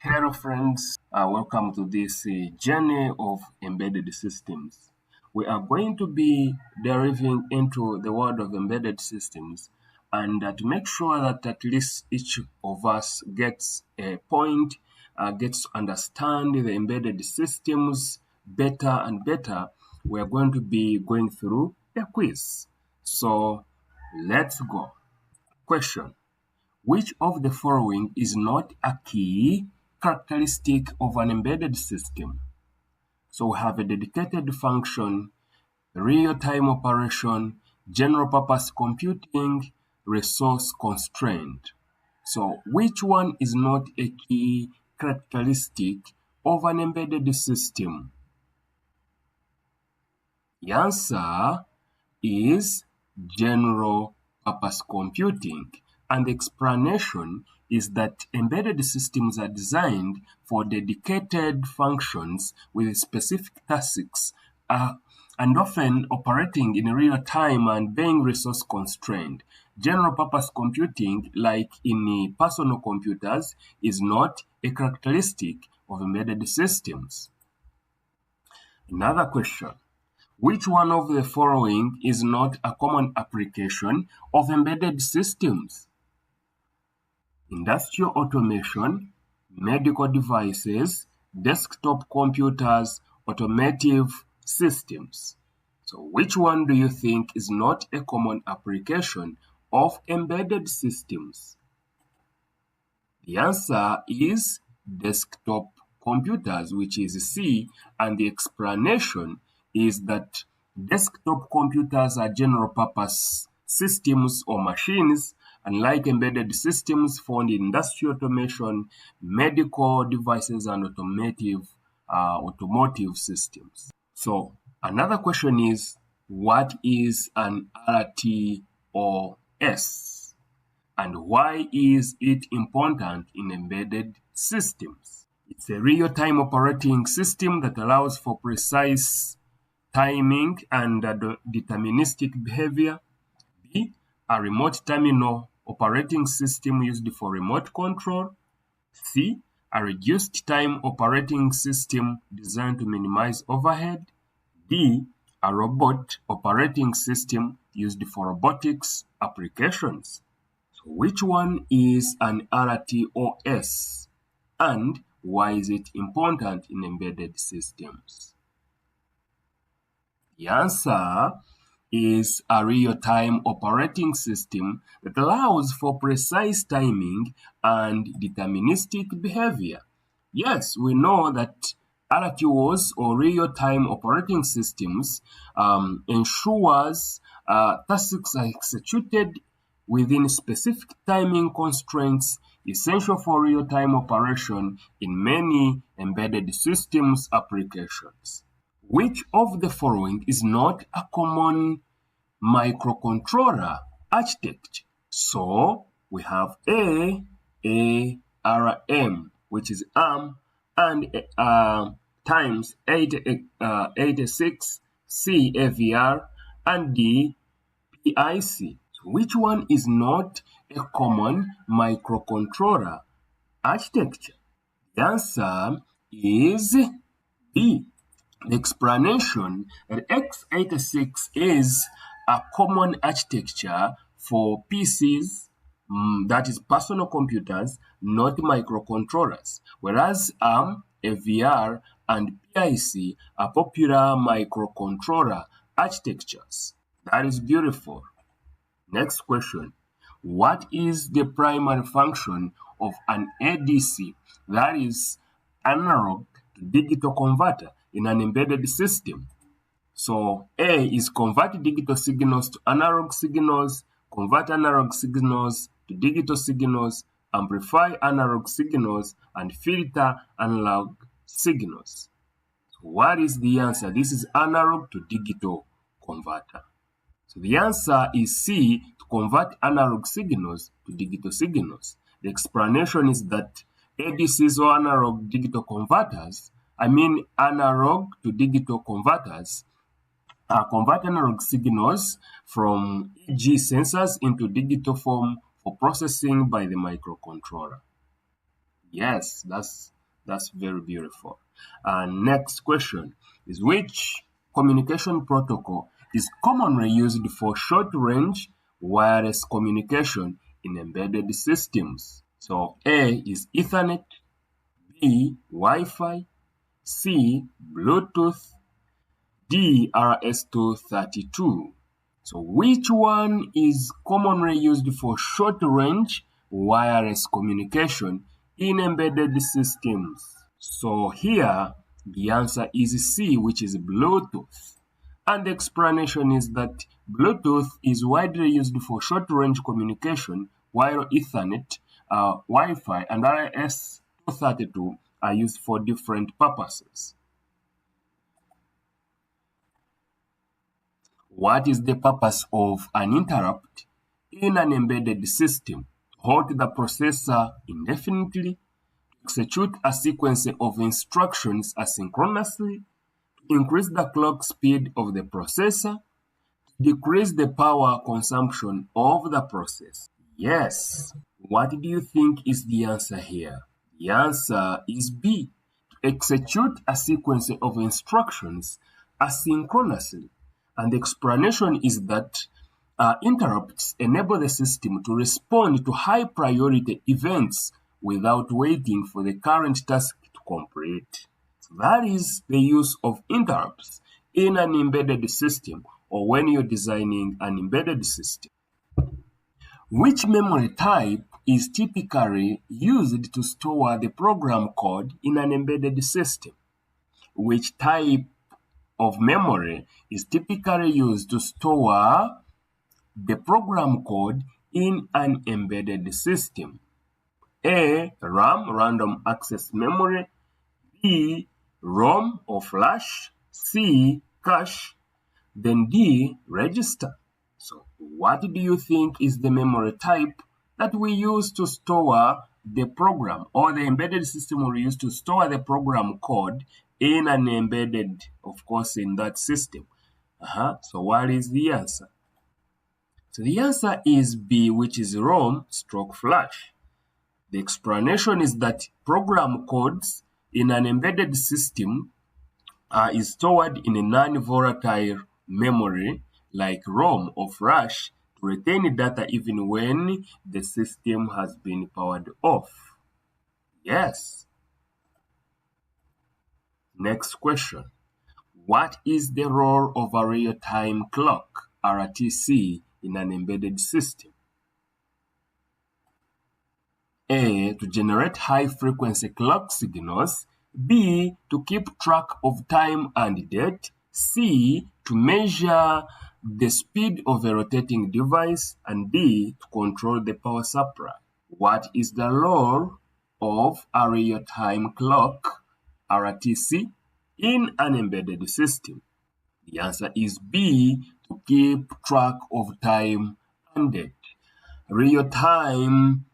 Hello friends, welcome to this journey of embedded systems. We are going to be delving into the world of embedded systems and to make sure that at least each of us gets a point, gets to understand the embedded systems better and better, we are going to be going through a quiz. So let's go. Question. Which of the following is not a key characteristic of an embedded system? So we have a dedicated function, real-time operation, general-purpose computing, resource constraint. So which one is not a key characteristic of an embedded system? The answer is general purpose computing, and the explanation is that embedded systems are designed for dedicated functions with specific tasks and often operating in real time and being resource constrained. General purpose computing, like in personal computers, is not a characteristic of embedded systems. Another question. Which one of the following is not a common application of embedded systems? Industrial automation, medical devices, desktop computers, automotive systems. So which one do you think is not a common application of embedded systems? The answer is desktop computers, which is C, and the explanation is that desktop computers are general purpose systems or machines, unlike embedded systems found in industrial automation, medical devices, and automotive systems. So another question is, what is an RTOS? And why is it important in embedded systems? It's a real-time operating system that allows for precise timing and deterministic behavior. B, a remote terminal operating system used for remote control. C, a reduced time operating system designed to minimize overhead. D, a robot operating system used for robotics applications. So which one is an RTOS and why is it important in embedded systems? The answer is a real-time operating system that allows for precise timing and deterministic behavior. Yes, we know that RTOS or real-time operating systems ensures tasks are executed within specific timing constraints essential for real-time operation in many embedded systems applications. Which of the following is not a common microcontroller architecture? So we have ARM, which is ARM, and times 86, C AVR, and D PIC. So which one is not a common microcontroller architecture? The answer is B. The explanation that x86 is a common architecture for PCs, that is personal computers, not microcontrollers, whereas ARM, AVR, and PIC are popular microcontroller architectures. That is beautiful. Next question. What is the primary function of an ADC, that is analog to digital converter, in an embedded system? So A is convert digital signals to analog signals, convert analog signals to digital signals, amplify analog signals, and filter analog signals. So what is the answer? This is analog to digital converter. So the answer is C, to convert analog signals to digital signals. The explanation is that ADCs or analog digital converters, analog to digital converters, convert analog signals from EG sensors into digital form for processing by the microcontroller. Yes, that's very beautiful. And next question is, which communication protocol is commonly used for short-range wireless communication in embedded systems? So A is Ethernet, B Wi-Fi, C Bluetooth, D RS-232. So which one is commonly used for short-range wireless communication in embedded systems? So here the answer is C, which is Bluetooth. And the explanation is that Bluetooth is widely used for short-range communication, while Ethernet, Wi-Fi, and RS-232 are used for different purposes. What is the purpose of an interrupt in an embedded system? To halt the processor indefinitely, to execute a sequence of instructions asynchronously, to increase the clock speed of the processor, to decrease the power consumption of the process. Yes. What do you think is the answer here? The answer is B. To execute a sequence of instructions asynchronously. And the explanation is that interrupts enable the system to respond to high priority events without waiting for the current task to complete. So that is the use of interrupts in an embedded system, or when you're designing an embedded system. Which memory type is typically used to store the program code in an embedded system? Which type of memory is typically used to store the program code in an embedded system? A. RAM, random access memory, B. ROM or flash, C. cache, then D. register. So what do you think is the memory type that we use to store the program, or the embedded system will use to store the program code in an embedded, of course, in that system? So what is the answer? So the answer is B, which is ROM stroke flash. The explanation is that program codes in an embedded system is stored in a non-volatile memory like ROM or flash to retain data even when the system has been powered off. Yes. Next question. What is the role of a real-time clock, RTC, in an embedded system? A. To generate high-frequency clock signals. B. To keep track of time and date. C. To measure the speed of a rotating device. And D. To control the power supply. What is the role of a real-time clock, RTC, in an embedded system? The answer is B. To keep track of time and date. Real-time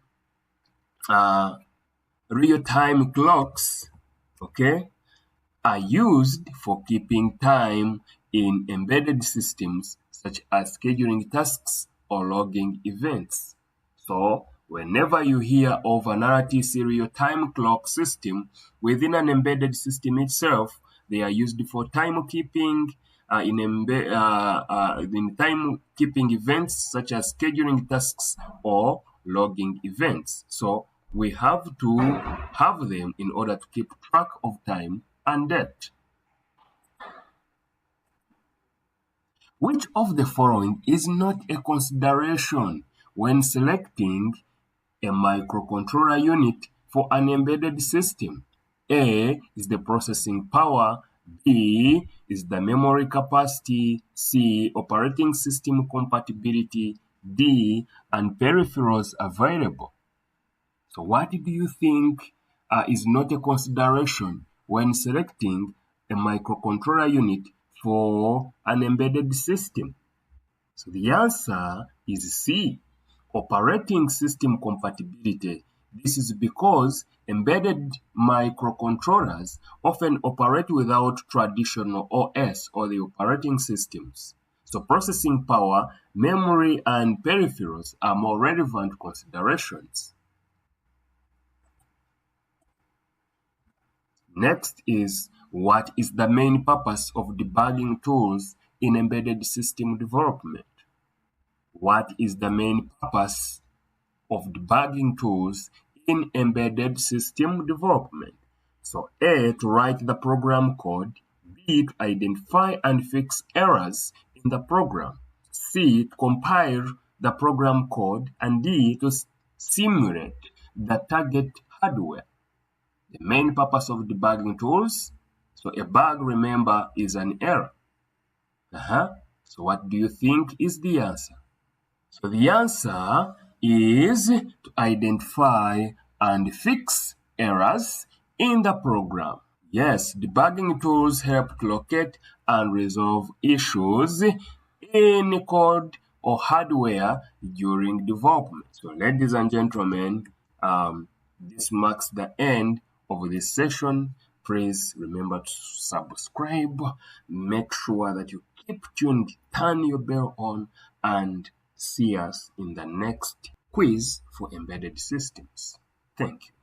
clocks, okay, are used for keeping time in embedded systems such as scheduling tasks or logging events. So whenever you hear of an RTC real-time clock system within an embedded system itself, they are used for timekeeping in timekeeping events such as scheduling tasks or logging events. So we have to have them in order to keep track of time and date. Which of the following is not a consideration when selecting a microcontroller unit for an embedded system? A is the processing power, B is the memory capacity, C operating system compatibility, D and peripherals available. So what do you think is not a consideration when selecting a microcontroller unit for an embedded system? So the answer is C, operating system compatibility. This is because embedded microcontrollers often operate without traditional OS or the operating systems. So processing power, memory, and peripherals are more relevant considerations. Next is, what is the main purpose of debugging tools in embedded system development? What is the main purpose of debugging tools in embedded system development? So A, to write the program code, B, to identify and fix errors in the program, C, to compile the program code, and D, to simulate the target hardware. The main purpose of debugging tools, so a bug, remember, is an error. So what do you think is the answer? So the answer is to identify and fix errors in the program. Yes, debugging tools help to locate and resolve issues in code or hardware during development. So ladies and gentlemen, this marks the end of this session. Please remember to subscribe. Make sure that you keep tuned, turn your bell on, and see us in the next quiz for embedded systems. Thank you.